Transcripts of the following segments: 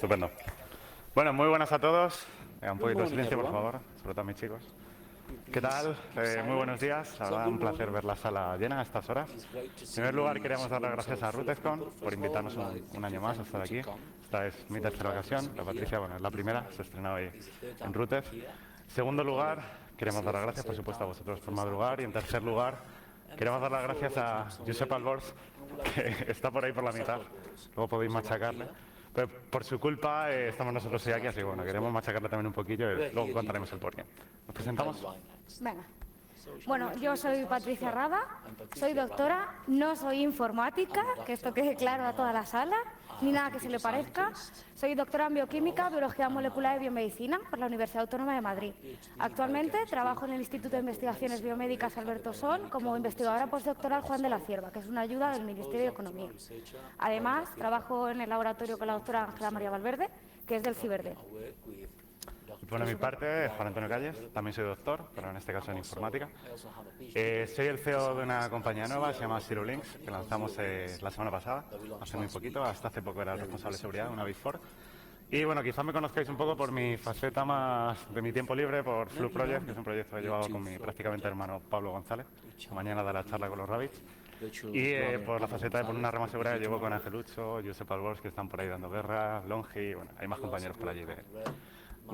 Estupendo. Bueno, muy buenas a todos. Un poquito de silencio, por favor, sobre todo a mis chicos. ¿Qué tal? Muy buenos días. La verdad, un placer ver la sala llena a estas horas. En primer lugar, queríamos dar las gracias a RootedCon por invitarnos un año más a estar aquí. Esta es mi tercera ocasión. La Patricia, bueno, es la primera, se estrena hoy en Rooted. En segundo lugar, queremos dar las gracias, por supuesto, a vosotros por madrugar. Y en tercer lugar, queremos dar las gracias a Josep Albors, que está por ahí por la mitad. Luego podéis machacarle. Pero por su culpa estamos nosotros hoy aquí, así que bueno, queremos machacarle también un poquillo y luego contaremos el porqué. ¿Nos presentamos? Venga. Bueno, yo soy Patricia Rada, soy doctora, no soy informática, que esto quede claro a toda la sala, ni nada que se le parezca. Soy doctora en bioquímica, biología molecular y biomedicina por la Universidad Autónoma de Madrid. Actualmente trabajo en el Instituto de Investigaciones Biomédicas Alberto Sol como investigadora postdoctoral Juan de la Cierva, que es una ayuda del Ministerio de Economía. Además, trabajo en el laboratorio con la doctora Ángela María Valverde, que es del CIBERDE. Por mi parte, Juan Antonio Calles, también soy doctor, pero en este caso en informática. Soy el CEO de una compañía nueva, se llama ZeroLinks, que lanzamos la semana pasada, hace muy poquito, hasta hace poco era el responsable de seguridad de una Big Four. Y bueno, quizás me conozcáis un poco por mi faceta más de mi tiempo libre, por Flu Project, que es un proyecto que he llevado con mi prácticamente hermano Pablo González, que mañana dará charla con los Rabbits. Y por la faceta de por una rama segura que llevo con Angelucho, Josep Albors, que están por ahí dando guerra, Longi, bueno, hay más compañeros por allí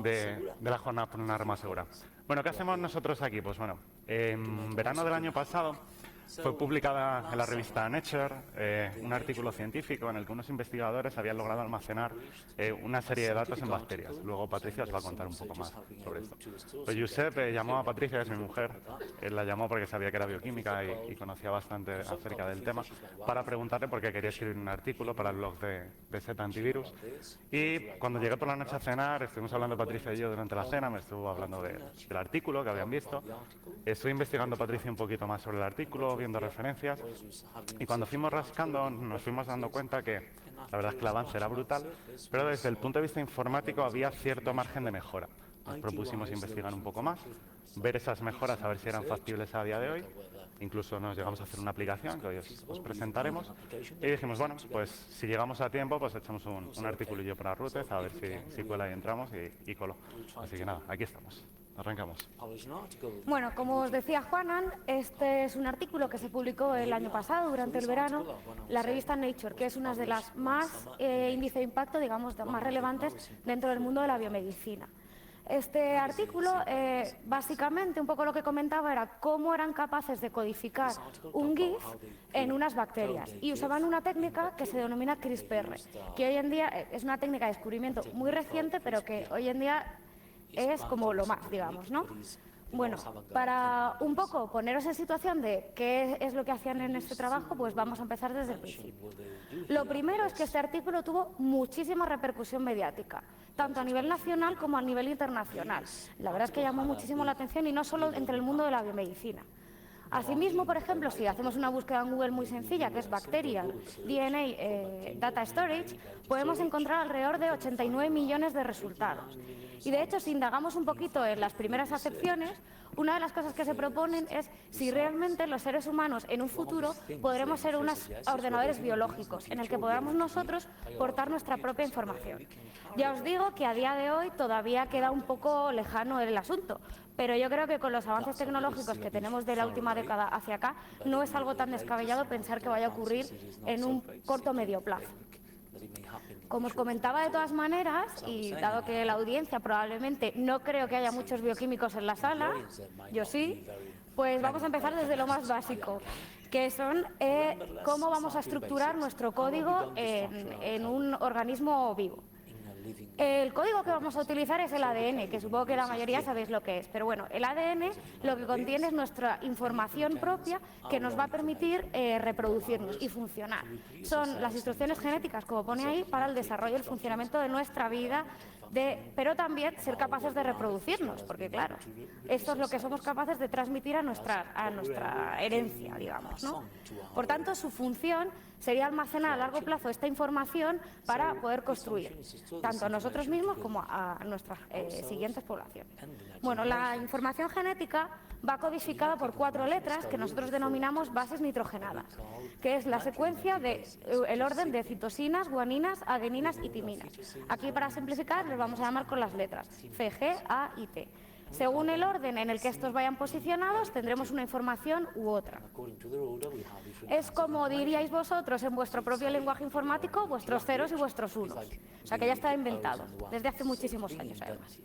de la jornada por una rama segura. Bueno, ¿qué hacemos nosotros aquí? Pues bueno, en verano del año pasado fue publicada en la revista Nature un artículo científico en el que unos investigadores habían logrado almacenar una serie de datos en bacterias. Luego Patricia os va a contar un poco más sobre esto. Pues Josep llamó a Patricia, que es mi mujer, él la llamó porque sabía que era bioquímica y conocía bastante acerca del tema, para preguntarle por qué quería escribir un artículo para el blog de Z Antivirus. Y cuando llegué por la noche a cenar, estuvimos hablando Patricia y yo durante la cena, me estuvo hablando del artículo que habían visto. Estuve investigando Patricia un poquito más sobre el artículo, viendo referencias, y cuando fuimos rascando nos fuimos dando cuenta que la verdad es que el avance era brutal, pero desde el punto de vista informático había cierto margen de mejora. Nos propusimos investigar un poco más, ver esas mejoras, a ver si eran factibles a día de hoy. Incluso nos llegamos a hacer una aplicación que hoy os presentaremos. Y dijimos, bueno, pues si llegamos a tiempo, pues echamos un articulillo para Rooted, a ver si cuela y entramos y coló. Así que nada, aquí estamos. Arrancamos. Bueno, como os decía Juanan, este es un artículo que se publicó el año pasado, durante el verano, en la revista Nature, que es una de las más índice de impacto, digamos, más relevantes dentro del mundo de la biomedicina. Este artículo, básicamente, un poco lo que comentaba era cómo eran capaces de codificar un GIF en unas bacterias. Y usaban una técnica que se denomina CRISPR, que hoy en día es una técnica de descubrimiento muy reciente, pero que hoy en día es como lo más, digamos, ¿no? Bueno, para un poco poneros en situación de qué es lo que hacían en este trabajo, pues vamos a empezar desde el principio. Lo primero es que este artículo tuvo muchísima repercusión mediática, tanto a nivel nacional como a nivel internacional. La verdad es que llamó muchísimo la atención, y no solo entre el mundo de la biomedicina. Asimismo, por ejemplo, si hacemos una búsqueda en Google muy sencilla, que es Bacterial DNA Data Storage, podemos encontrar alrededor de 89 millones de resultados. Y de hecho, si indagamos un poquito en las primeras acepciones, una de las cosas que se proponen es si realmente los seres humanos en un futuro podremos ser unos ordenadores biológicos en el que podamos nosotros portar nuestra propia información. Ya os digo que a día de hoy todavía queda un poco lejano el asunto, pero yo creo que con los avances tecnológicos que tenemos de la última década hacia acá, no es algo tan descabellado pensar que vaya a ocurrir en un corto o medio plazo. Como os comentaba, de todas maneras, y dado que la audiencia probablemente no creo que haya muchos bioquímicos en la sala, yo sí, pues vamos a empezar desde lo más básico, que son cómo vamos a estructurar nuestro código en un organismo vivo. El código que vamos a utilizar es el ADN, que supongo que la mayoría sabéis lo que es, pero bueno, el ADN lo que contiene es nuestra información propia que nos va a permitir reproducirnos y funcionar. Son las instrucciones genéticas, como pone ahí, para el desarrollo y el funcionamiento de nuestra vida, pero también ser capaces de reproducirnos, porque claro, esto es lo que somos capaces de transmitir a nuestra herencia, digamos, ¿no? Por tanto, su función sería almacenar a largo plazo esta información para poder construir, tanto a nosotros mismos como a nuestras siguientes poblaciones. Bueno, la información genética va codificada por 4 letras que nosotros denominamos bases nitrogenadas, que es la secuencia del orden de citosinas, guaninas, adeninas y timinas. Aquí, para simplificar, les vamos a llamar con las letras C, G, A y T. Según el orden en el que estos vayan posicionados, tendremos una información u otra. Es como diríais vosotros en vuestro propio lenguaje informático, vuestros ceros y vuestros unos. O sea, que ya está inventado, desde hace muchísimos años, además.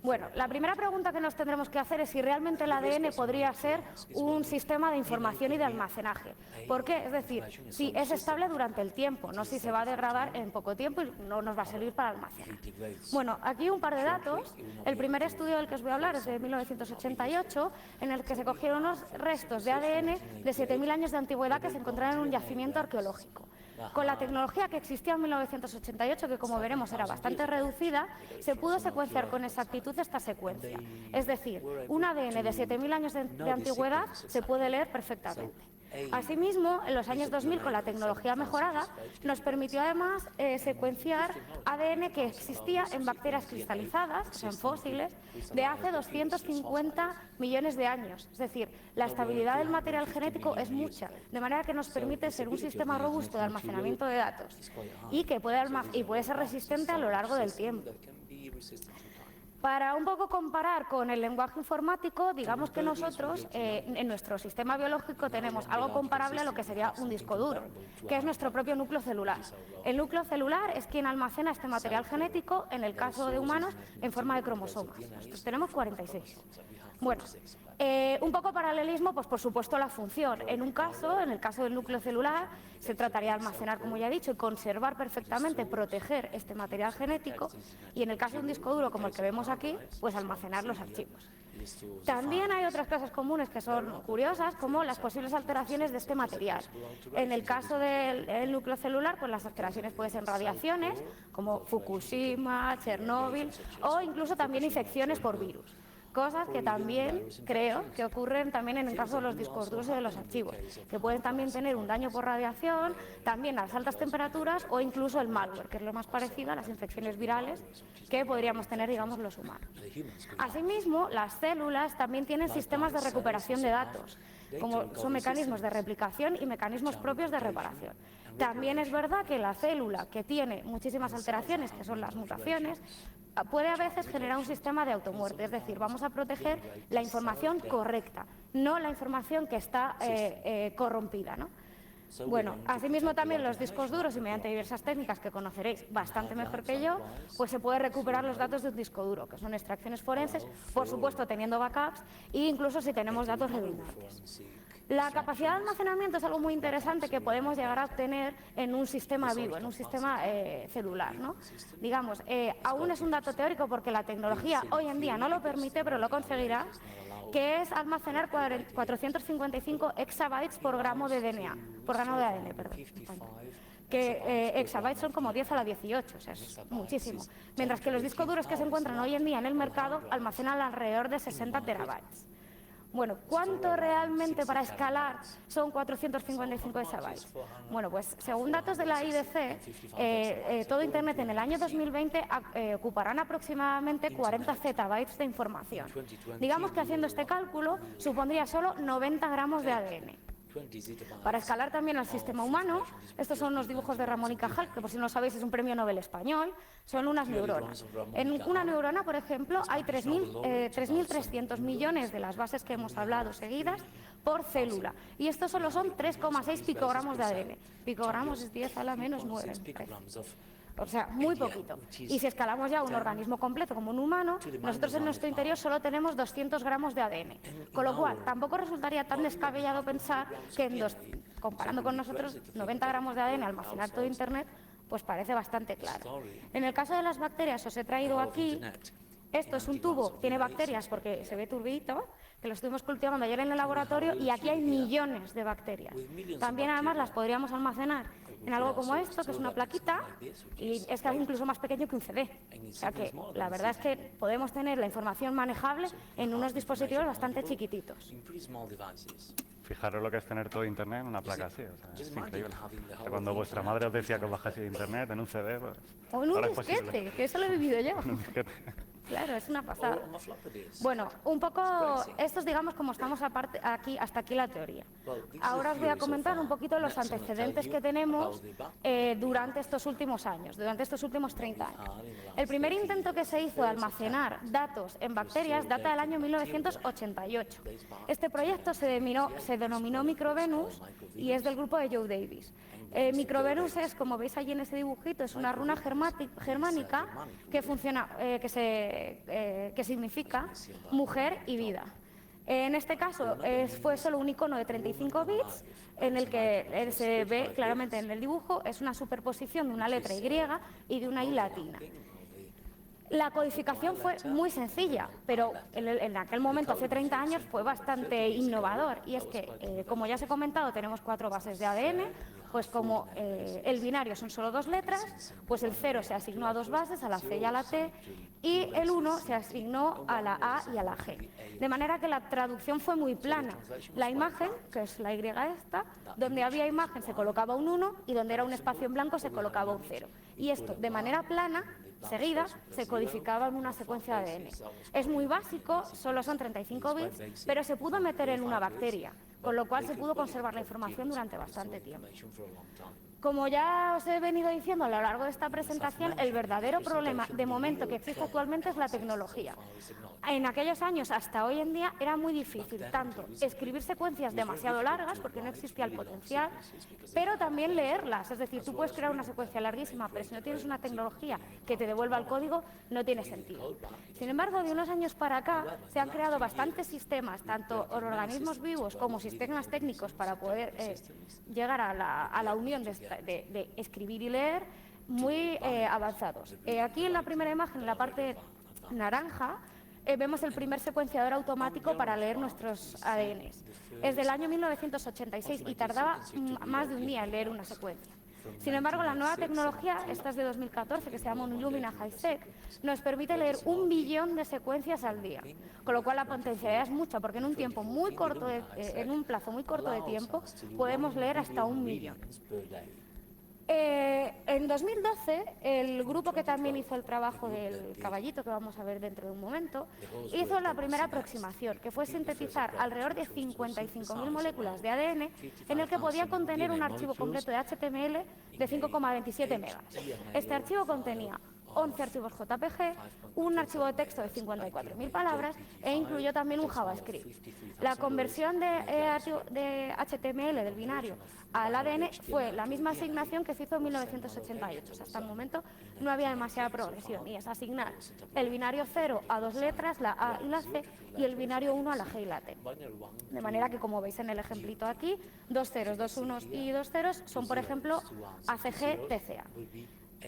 Bueno, la primera pregunta que nos tendremos que hacer es si realmente el ADN podría ser un sistema de información y de almacenaje. ¿Por qué? Es decir, si es estable durante el tiempo, no si se va a degradar en poco tiempo y no nos va a servir para almacenar. Bueno, aquí un par de datos. El primer estudio del que os voy a hablar es de 1988, en el que se cogieron unos restos de ADN de 7.000 años de antigüedad que se encontraron en un yacimiento arqueológico. Con la tecnología que existía en 1988, que como veremos era bastante reducida, se pudo secuenciar con exactitud esta secuencia. Es decir, un ADN de 7.000 años de antigüedad se puede leer perfectamente. Asimismo, en los años 2000, con la tecnología mejorada, nos permitió además secuenciar ADN que existía en bacterias cristalizadas, o sea, en fósiles, de hace 250 millones de años. Es decir, la estabilidad del material genético es mucha, de manera que nos permite ser un sistema robusto de almacenamiento de datos y que puede ser resistente a lo largo del tiempo. Para un poco comparar con el lenguaje informático, digamos que nosotros en nuestro sistema biológico tenemos algo comparable a lo que sería un disco duro, que es nuestro propio núcleo celular. El núcleo celular es quien almacena este material genético, en el caso de humanos, en forma de cromosomas. Nosotros tenemos 46. Bueno, un poco paralelismo, pues por supuesto la función. En un caso, en el caso del núcleo celular, se trataría de almacenar, como ya he dicho, y conservar perfectamente, proteger este material genético, y en el caso de un disco duro como el que vemos aquí, pues almacenar los archivos. También hay otras cosas comunes que son curiosas, como las posibles alteraciones de este material. En el caso del núcleo celular, pues las alteraciones pueden ser radiaciones, como Fukushima, Chernóbil, o incluso también infecciones por virus. Cosas que también creo que ocurren también en el caso de los discos duros y de los archivos, que pueden también tener un daño por radiación, también las altas temperaturas o incluso el malware, que es lo más parecido a las infecciones virales que podríamos tener, digamos, los humanos. Asimismo, las células también tienen sistemas de recuperación de datos, como son mecanismos de replicación y mecanismos propios de reparación. También es verdad que la célula, que tiene muchísimas alteraciones, que son las mutaciones, puede a veces generar un sistema de automuerte, es decir, vamos a proteger la información correcta, no la información que está corrompida, ¿no? Bueno, asimismo también los discos duros, y mediante diversas técnicas que conoceréis bastante mejor que yo, pues se puede recuperar los datos de un disco duro, que son extracciones forenses, por supuesto teniendo backups e incluso si tenemos datos redundantes. La capacidad de almacenamiento es algo muy interesante que podemos llegar a obtener en un sistema vivo, en un sistema celular, ¿no? Digamos, aún es un dato teórico porque la tecnología hoy en día no lo permite, pero lo conseguirá, que es almacenar 455 exabytes por gramo de DNA, por gramo de ADN, perdón. Que exabytes son como 10 a la 18, o sea, es muchísimo. Mientras que los discos duros que se encuentran hoy en día en el mercado almacenan alrededor de 60 terabytes. Bueno, ¿cuánto realmente para escalar son 455 exabytes? Bueno, pues según datos de la IDC, todo Internet en el año 2020 ocuparán aproximadamente 40 zettabytes de información. Digamos que haciendo este cálculo supondría solo 90 gramos de ADN. Para escalar también al sistema humano, estos son unos dibujos de Ramón y Cajal, que por si no sabéis es un premio Nobel español, son unas neuronas. En una neurona, por ejemplo, hay 3.300 millones de las bases que hemos hablado seguidas por célula, y estos solo son 3,6 picogramos de ADN. Picogramos es 10 a la menos 9, me parece. O sea, muy poquito. Y si escalamos ya un organismo completo como un humano, nosotros en nuestro interior solo tenemos 200 gramos de ADN. Con lo cual, tampoco resultaría tan descabellado pensar que, comparando con nosotros, 90 gramos de ADN almacenar todo Internet, pues parece bastante claro. En el caso de las bacterias, os he traído aquí, esto es un tubo, tiene bacterias porque se ve turbidito, que lo estuvimos cultivando ayer en el laboratorio, y aquí hay millones de bacterias. También además las podríamos almacenar en algo como esto, que es una plaquita, y es casi incluso más pequeño que un CD. O sea que la verdad es que podemos tener la información manejable en unos dispositivos bastante chiquititos. Fijaros lo que es tener todo Internet en una placa así, o sea, es increíble. O sea, cuando vuestra madre os decía que os bajase Internet en un CD, pues O en un ahora es posible. disquete, que eso lo he vivido yo. En un disquete. Claro, es una pasada. Bueno, un poco, esto es, digamos, como estamos aquí, hasta aquí la teoría. Ahora os voy a comentar un poquito los antecedentes que tenemos durante estos últimos años, durante estos últimos 30 años. El primer intento que se hizo de almacenar datos en bacterias data del año 1988. Este proyecto se denominó Microvenus y es del grupo de Joe Davis. Microvenus es, como veis allí en ese dibujito, es una runa germánica que funciona, que significa mujer y vida. En este caso fue solo un icono de 35 bits en el que se ve claramente en el dibujo, es una superposición de una letra Y y de una I latina. La codificación fue muy sencilla, pero en aquel momento, hace 30 años, fue bastante innovador. Y es que, como ya os he comentado, tenemos 4 bases de ADN, pues como el binario son solo 2 letras, pues el 0 se asignó a 2 bases, a la C y a la T, y el 1 se asignó a la A y a la G. De manera que la traducción fue muy plana. La imagen, que es la Y esta, donde había imagen se colocaba un 1 y donde era un espacio en blanco se colocaba un 0. Y esto, de manera plana, seguida, se codificaba en una secuencia de ADN. Es muy básico, solo son 35 bits, pero se pudo meter en una bacteria, con lo cual se pudo conservar la información durante bastante tiempo. Como ya os he venido diciendo a lo largo de esta presentación, el verdadero problema de momento que existe actualmente es la tecnología. En aquellos años hasta hoy en día era muy difícil tanto escribir secuencias demasiado largas, porque no existía el potencial, pero también leerlas. Es decir, tú puedes crear una secuencia larguísima, pero si no tienes una tecnología que te devuelva el código, no tiene sentido. Sin embargo, de unos años para acá se han creado bastantes sistemas, tanto organismos vivos como sistemas técnicos para poder llegar a la unión de escribir y leer muy avanzados. Aquí en la primera imagen, en la parte naranja, vemos el primer secuenciador automático para leer nuestros ADNs. Es del año 1986 y tardaba más de un día en leer una secuencia. Sin embargo, la nueva tecnología, esta es de 2014, que se llama un Illumina HiSeq, nos permite leer 1 billón de secuencias al día, con lo cual la potencialidad es mucha, porque en un tiempo muy corto, en un plazo muy corto de tiempo, podemos leer hasta 1 millón. En 2012, el grupo que también hizo el trabajo del caballito, que vamos a ver dentro de un momento, hizo la primera aproximación, que fue sintetizar alrededor de 55.000 moléculas de ADN en el que podía contener un archivo completo de HTML de 5,27 megas. Este archivo contenía 11 archivos JPG, un archivo de texto de 54.000 palabras e incluyó también un JavaScript. La conversión de HTML del binario al ADN fue la misma asignación que se hizo en 1988. O sea, hasta el momento no había demasiada progresión y es asignar el binario 0 a 2 letras, la A y la C, y el binario 1 a la G y la T. De manera que, como veis en el ejemplito aquí, 2 ceros, 2 unos y 2 ceros son, por ejemplo, ACG, TCA.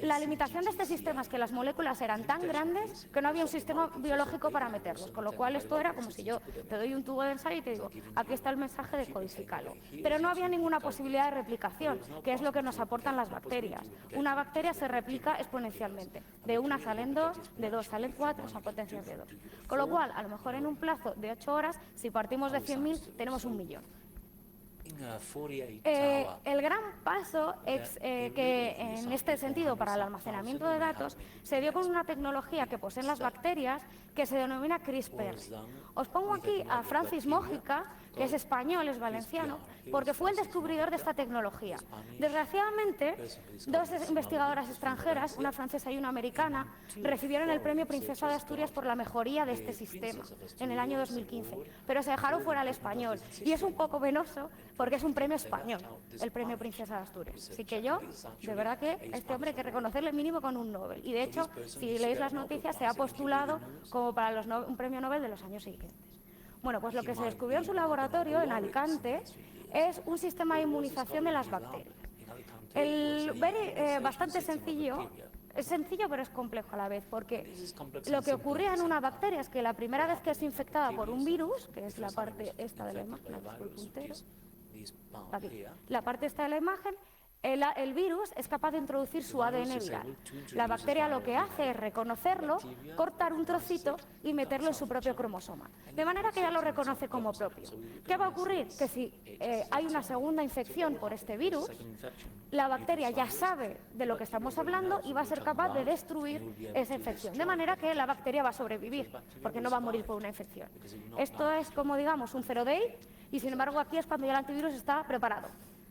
La limitación de este sistema es que las moléculas eran tan grandes que no había un sistema biológico para meterlos, con lo cual esto era como si yo te doy un tubo de ensayo y te digo, aquí está el mensaje de codifícalo. Pero no había ninguna posibilidad de replicación, que es lo que nos aportan las bacterias. Una bacteria se replica exponencialmente. De 1 salen 2, de 2 salen 4, son potencias de 2. Con lo cual, a lo mejor en un plazo de 8 horas, si partimos de 100.000, tenemos 1 millón. El gran paso es que en este sentido para el almacenamiento de datos se dio con una tecnología que poseen las bacterias que se denomina CRISPR. Os pongo aquí a Francis Mójica, que es español, es valenciano, porque fue el descubridor de esta tecnología. Desgraciadamente, 2 investigadoras extranjeras, una francesa y una americana, recibieron el premio Princesa de Asturias por la mejoría de este sistema en el año 2015, pero se dejaron fuera al español. Y es un poco penoso porque es un premio español, el premio Princesa de Asturias. Así que yo, de verdad que a este hombre hay que reconocerle mínimo con un Nobel. Y de hecho, si leéis las noticias, se ha postulado como para un premio Nobel de los años siguientes. Bueno, pues lo que se descubrió en su laboratorio, en Alicante, es un sistema de inmunización de las bacterias. Bastante sencillo, es sencillo pero es complejo a la vez, porque lo que ocurría en una bacteria es que la primera vez que es infectada por un virus, que es la parte esta de la imagen, aquí, la parte esta de la imagen, El virus es capaz de introducir su ADN viral. La bacteria lo que hace es reconocerlo, cortar un trocito y meterlo en su propio cromosoma. De manera que ya lo reconoce como propio. ¿Qué va a ocurrir? Que si hay una segunda infección por este virus, la bacteria ya sabe de lo que estamos hablando y va a ser capaz de destruir esa infección. De manera que la bacteria va a sobrevivir, porque no va a morir por una infección. Esto es como, digamos, un 0-day, y sin embargo aquí es cuando ya el antivirus está preparado.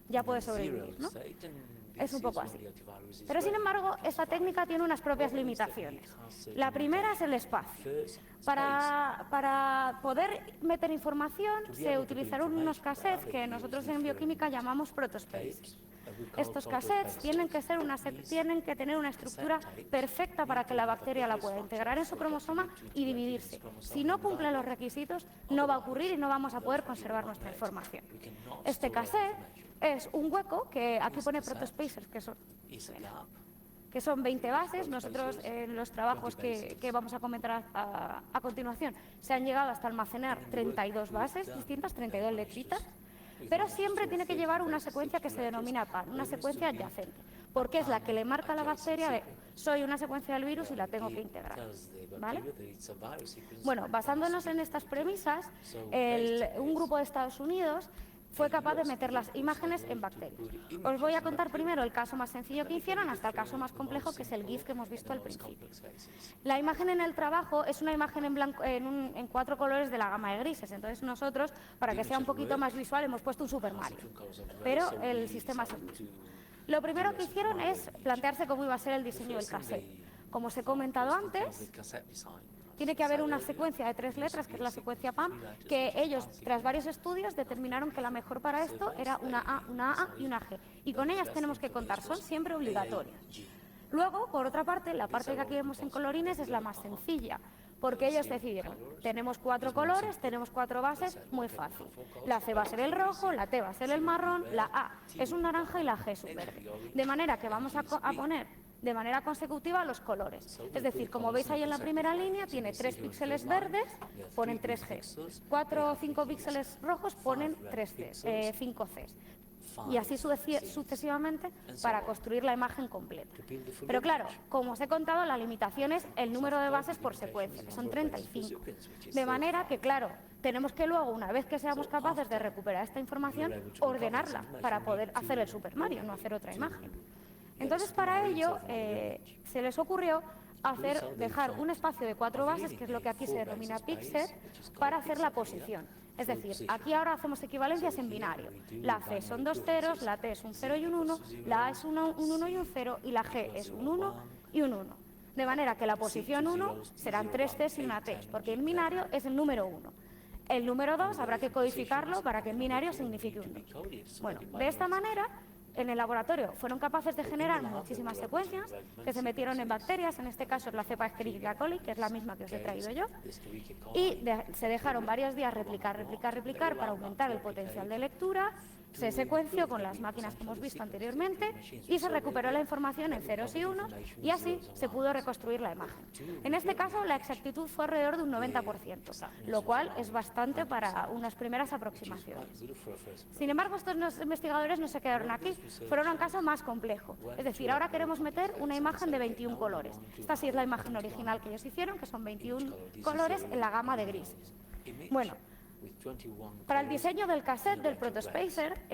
Ya puede sobrevivir, ¿no? Es un poco así. Pero, sin embargo, esta técnica tiene unas propias limitaciones. La primera es el espacio. Para poder meter información se utilizaron unos cassettes que nosotros en bioquímica llamamos protospaces. Estos cassettes tienen que tener una estructura perfecta para que la bacteria la pueda integrar en su cromosoma y dividirse. Si no cumplen los requisitos, no va a ocurrir y no vamos a poder conservar nuestra información. Este cassette es un hueco que aquí pone protospacers, que son 20 bases. Nosotros en los trabajos que vamos a comentar a continuación se han llegado hasta almacenar 32 bases distintas, 32 letritas, pero siempre tiene que llevar una secuencia que se denomina PAN, una secuencia adyacente, porque es la que le marca a la bacteria de soy una secuencia del virus y la tengo que integrar, ¿vale? Bueno, basándonos en estas premisas, un grupo de Estados Unidos fue capaz de meter las imágenes en bacterias. Os voy a contar primero el caso más sencillo que hicieron hasta el caso más complejo, que es el GIF que hemos visto al principio. La imagen en el trabajo es una imagen en blanco, en 4 colores de la gama de grises. Entonces nosotros, para que sea un poquito más visual, hemos puesto un Super Mario. Pero el sistema es el mismo. Lo primero que hicieron es plantearse cómo iba a ser el diseño del cassette. Como os he comentado antes, tiene que haber una secuencia de 3 letras, que es la secuencia PAM, que ellos, tras varios estudios, determinaron que la mejor para esto era una A y una G. Y con ellas tenemos que contar, son siempre obligatorias. Luego, por otra parte, la parte que aquí vemos en colorines es la más sencilla, porque ellos decidieron, tenemos 4 colores, tenemos 4 bases, muy fácil. La C va a ser el rojo, la T va a ser el marrón, la A es un naranja y la G es un verde. De manera que vamos a poner de manera consecutiva los colores. Es decir, como veis ahí en la primera línea, tiene 3 píxeles verdes, ponen 3 Gs. 4 o 5 píxeles rojos, ponen 5 Cs. Y así sucesivamente para construir la imagen completa. Pero claro, como os he contado, la limitación es el número de bases por secuencia, que son 35. De manera que, claro, tenemos que luego, una vez que seamos capaces de recuperar esta información, ordenarla para poder hacer el Super Mario, no hacer otra imagen. Entonces, para ello, se les ocurrió dejar un espacio de 4 bases, que es lo que aquí se denomina píxel, para hacer la posición. Es decir, aquí ahora hacemos equivalencias en binario. La C son 2 ceros, la T es un 0 y un 1, la A es un 1 y un 0 y la G es un 1 y un 1. De manera que la posición 1 serán 3 Cs y una T, porque en binario es el número 1. El número 2 habrá que codificarlo para que en binario signifique un 2. Bueno, de esta manera, en el laboratorio fueron capaces de generar muchísimas secuencias que se metieron en bacterias, en este caso es la cepa Escherichia coli, que es la misma que os he traído yo, y se dejaron varios días replicar para aumentar el potencial de lectura. Se secuenció con las máquinas que hemos visto anteriormente y se recuperó la información en ceros y unos y así se pudo reconstruir la imagen. En este caso la exactitud fue alrededor de un 90%, lo cual es bastante para unas primeras aproximaciones. Sin embargo, estos investigadores no se quedaron aquí, fueron a un caso más complejo. Es decir, ahora queremos meter una imagen de 21 colores. Esta sí es la imagen original que ellos hicieron, que son 21 colores en la gama de grises. Bueno, para el diseño del cassette del protospacer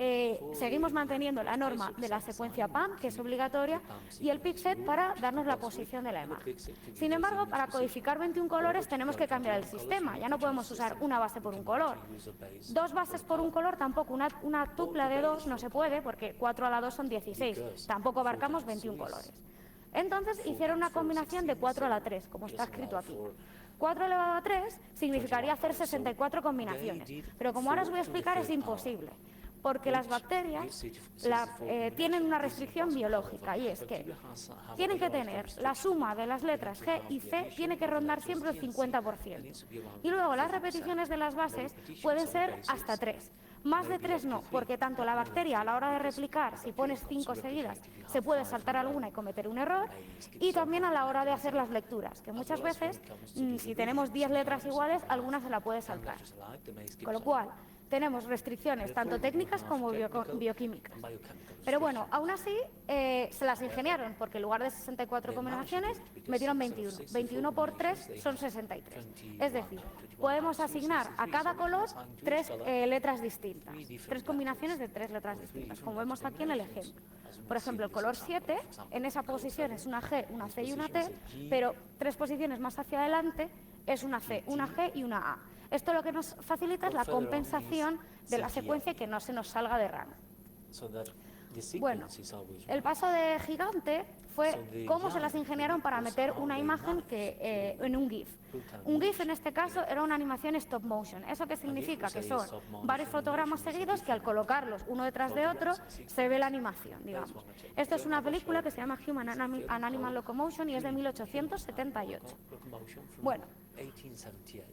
seguimos manteniendo la norma de la secuencia PAM, que es obligatoria, y el pixel para darnos la posición de la imagen. Sin embargo, para codificar 21 colores tenemos que cambiar el sistema. Ya no podemos usar una base por un color. 2 bases por un color tampoco. Una tupla de 2 no se puede porque 4 a la 2 son 16. Tampoco abarcamos 21 colores. Entonces hicieron una combinación de 4 a la 3, como está escrito aquí. 4 elevado a 3 significaría hacer 64 combinaciones, pero como ahora os voy a explicar es imposible, porque las bacterias tienen una restricción biológica y es que tienen que tener la suma de las letras G y C tiene que rondar siempre el 50%. Y luego las repeticiones de las bases pueden ser hasta 3. Más de 3 no, porque tanto la bacteria a la hora de replicar, si pones 5 seguidas, se puede saltar alguna y cometer un error, y también a la hora de hacer las lecturas, que muchas veces, si tenemos 10 letras iguales, alguna se la puede saltar. Con lo cual, tenemos restricciones tanto técnicas como bioquímicas. Pero bueno, aún así se las ingeniaron, porque en lugar de 64 combinaciones metieron 21. 21 por 3 son 63. Es decir, podemos asignar a cada color 3 letras distintas, 3 combinaciones de 3 letras distintas, como vemos aquí en el ejemplo. Por ejemplo, el color 7, en esa posición es una G, una C y una T, pero 3 posiciones más hacia adelante es una C, una G y una A. Esto lo que nos facilita es la compensación de la secuencia y que no se nos salga de rango. Bueno, el paso de gigante fue cómo se las ingeniaron para meter una imagen en un GIF. Un GIF en este caso era una animación stop motion. ¿Eso qué significa? Que son varios fotogramas seguidos que al colocarlos uno detrás de otro se ve la animación, digamos. Esto es una película que se llama Human and Animal Locomotion y es de 1878. Bueno,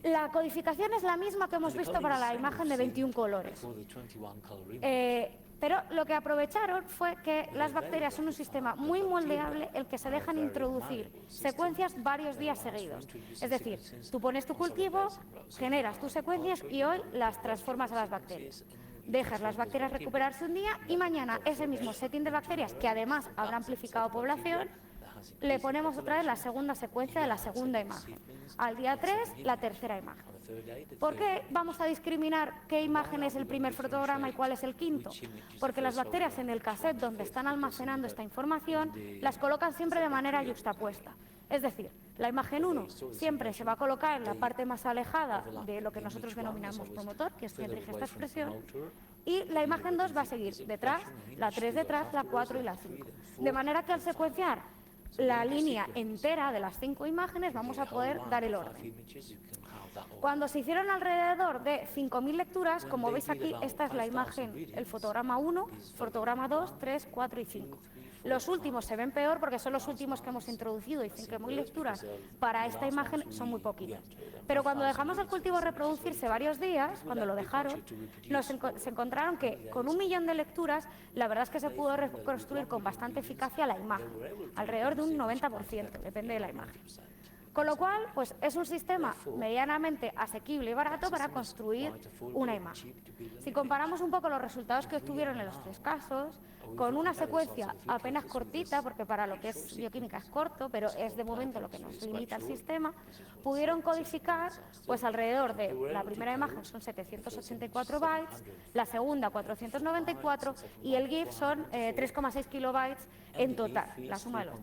la codificación es la misma que hemos visto para la imagen de 21 colores. Pero lo que aprovecharon fue que las bacterias son un sistema muy moldeable el que se dejan introducir secuencias varios días seguidos. Es decir, tú pones tu cultivo, generas tus secuencias y hoy las transformas a las bacterias. Dejas las bacterias recuperarse un día y mañana ese mismo setting de bacterias, que además habrá amplificado población, le ponemos otra vez la segunda secuencia de la segunda imagen. Al día 3, la tercera imagen. ¿Por qué vamos a discriminar qué imagen es el primer fotograma y cuál es el quinto? Porque las bacterias en el cassette donde están almacenando esta información las colocan siempre de manera yuxtapuesta. Es decir, la imagen 1 siempre se va a colocar en la parte más alejada de lo que nosotros denominamos promotor, que es quien rige esta expresión, y la imagen 2 va a seguir detrás, la 3 detrás, la 4 y la 5. De manera que al secuenciar la línea entera de las 5 imágenes vamos a poder dar el orden. Cuando se hicieron alrededor de 5.000 lecturas, como veis aquí, esta es la imagen, el fotograma 1, fotograma 2, 3, 4 y 5. Los últimos se ven peor porque son los últimos que hemos introducido y 5.000 lecturas para esta imagen son muy poquitas. Pero cuando dejamos el cultivo reproducirse varios días, cuando lo dejaron, se encontraron que con 1 millón de lecturas, la verdad es que se pudo reconstruir con bastante eficacia la imagen, alrededor de un 90%, depende de la imagen. Con lo cual, pues es un sistema medianamente asequible y barato para construir una imagen. Si comparamos un poco los resultados que obtuvieron en los 3 casos, con una secuencia apenas cortita, porque para lo que es bioquímica es corto, pero es de momento lo que nos limita el sistema, pudieron codificar pues alrededor de la primera imagen son 784 bytes, la segunda 494 y el GIF son 3,6 kilobytes en total, la suma de los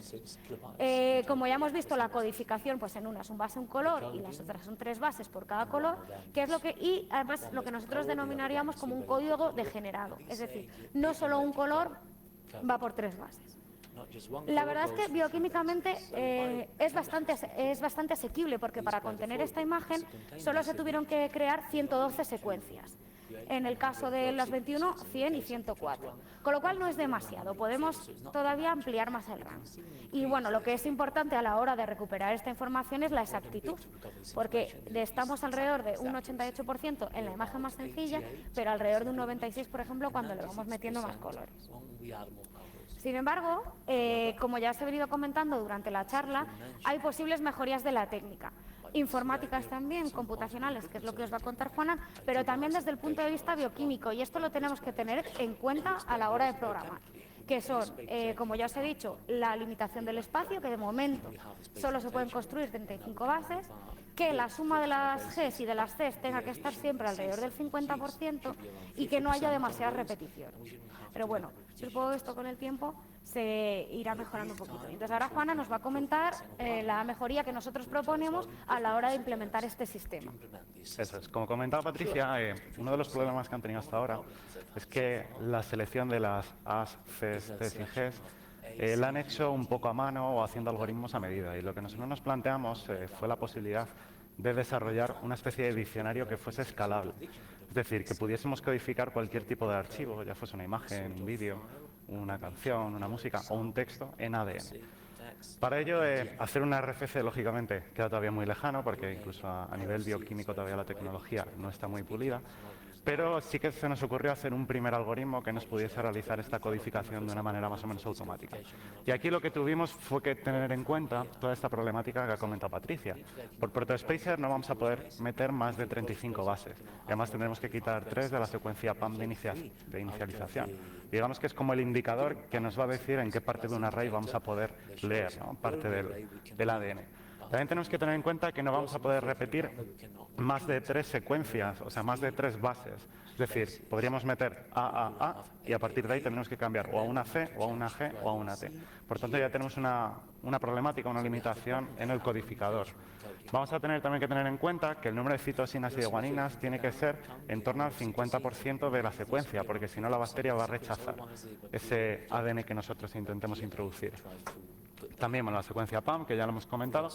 3. Como ya hemos visto, la codificación, pues en una es un base, un color, y las otras son 3 bases por cada color, que es y además lo que nosotros denominaríamos como un código degenerado, es decir, no solo un color va por 3 bases. La verdad es que bioquímicamente es bastante asequible, porque para contener esta imagen solo se tuvieron que crear 112 secuencias. En el caso de las 21, 100 y 104. Con lo cual no es demasiado, podemos todavía ampliar más el rango. Y bueno, lo que es importante a la hora de recuperar esta información es la exactitud, porque estamos alrededor de un 88% en la imagen más sencilla, pero alrededor de un 96%, por ejemplo, cuando le vamos metiendo más colores. Sin embargo, como ya os he venido comentando durante la charla, hay posibles mejorías de la técnica. Informáticas también, computacionales, que es lo que os va a contar Juana, pero también desde el punto de vista bioquímico, y esto lo tenemos que tener en cuenta a la hora de programar, que son, como ya os he dicho, la limitación del espacio, que de momento solo se pueden construir 35 bases, que la suma de las Gs y de las Cs tenga que estar siempre alrededor del 50% y que no haya demasiadas repeticiones. Pero bueno, supongo que esto con el tiempo se irá mejorando un poquito. Entonces ahora Juana nos va a comentar la mejoría que nosotros proponemos a la hora de implementar este sistema. Eso es. Como comentaba Patricia, uno de los problemas que han tenido hasta ahora es que la selección de las As, Cs, Ts y Gs la han hecho un poco a mano o haciendo algoritmos a medida. Y lo que nosotros nos planteamos fue la posibilidad de desarrollar una especie de diccionario que fuese escalable. Es decir, que pudiésemos codificar cualquier tipo de archivo, ya fuese una imagen, un vídeo, una canción, una música o un texto en ADN. Para ello, hacer una RFC, lógicamente, queda todavía muy lejano, porque incluso a nivel bioquímico todavía la tecnología no está muy pulida. pero sí que se nos ocurrió hacer un primer algoritmo que nos pudiese realizar esta codificación de una manera más o menos automática. Y aquí lo que tuvimos fue que tener en cuenta toda esta problemática que ha comentado Patricia. Por ProtoSpacer no vamos a poder meter más de 35 bases. Y además tendremos que quitar 3 de la secuencia PAM de inicialización. Digamos que es como el indicador que nos va a decir en qué parte de un array vamos a poder leer, ¿no? Parte del ADN. También tenemos que tener en cuenta que no vamos a poder repetir más de 3 secuencias, o sea, más de 3 bases. Es decir, podríamos meter A y a partir de ahí tendremos que cambiar o a una C, o a una G, o a una T. Por tanto, ya tenemos una problemática, una limitación en el codificador. Vamos a tener también que tener en cuenta que el número de citosinas y de guaninas tiene que ser en torno al 50% de la secuencia, porque si no la bacteria va a rechazar ese ADN que nosotros intentemos introducir. También la secuencia PAM, que ya lo hemos comentado,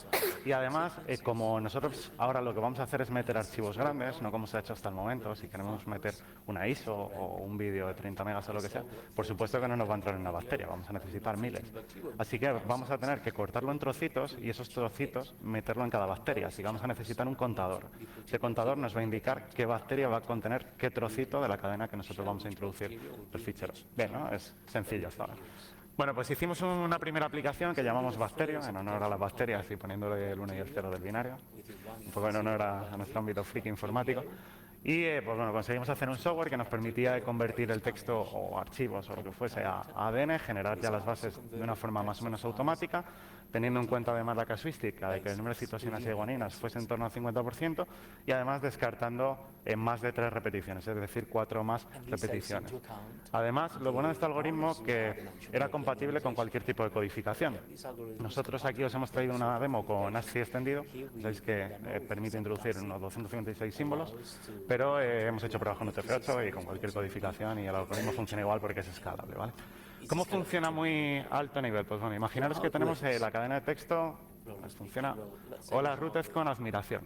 y además, como nosotros ahora lo que vamos a hacer es meter archivos grandes, no como se ha hecho hasta el momento, si queremos meter una ISO o un vídeo de 30 megas o lo que sea, por supuesto que no nos va a entrar en una bacteria, vamos a necesitar miles. Así que vamos a tener que cortarlo en trocitos y esos trocitos meterlo en cada bacteria, así que vamos a necesitar un contador. Ese contador nos va a indicar qué bacteria va a contener qué trocito de la cadena que nosotros vamos a introducir los ficheros. Bien, ¿no? Es sencillo hasta ahora. Bueno, pues hicimos una primera aplicación que llamamos Bacterio, en honor a las bacterias y poniéndole el 1 y el 0 del binario, un poco en honor a nuestro ámbito friki informático. Y pues bueno, conseguimos hacer un software que nos permitía convertir el texto o archivos o lo que fuese a ADN, generar ya las bases de una forma más o menos automática, teniendo en cuenta además la casuística de que el número de citosinas y de guaninas fuese en torno al 50% y además descartando en más de 3 repeticiones, es decir, 4 más repeticiones. Además, lo bueno de este algoritmo que era compatible con cualquier tipo de codificación. Nosotros aquí os hemos traído una demo con ASCII extendido, sabéis que permite introducir unos 256 símbolos, pero hemos hecho pruebas con UTF-8 y con cualquier codificación y el algoritmo funciona igual porque es escalable, ¿vale? ¿Cómo funciona muy alto nivel? Pues bueno, imaginaros que tenemos la cadena de texto, pues funciona, hola rooters con admiración.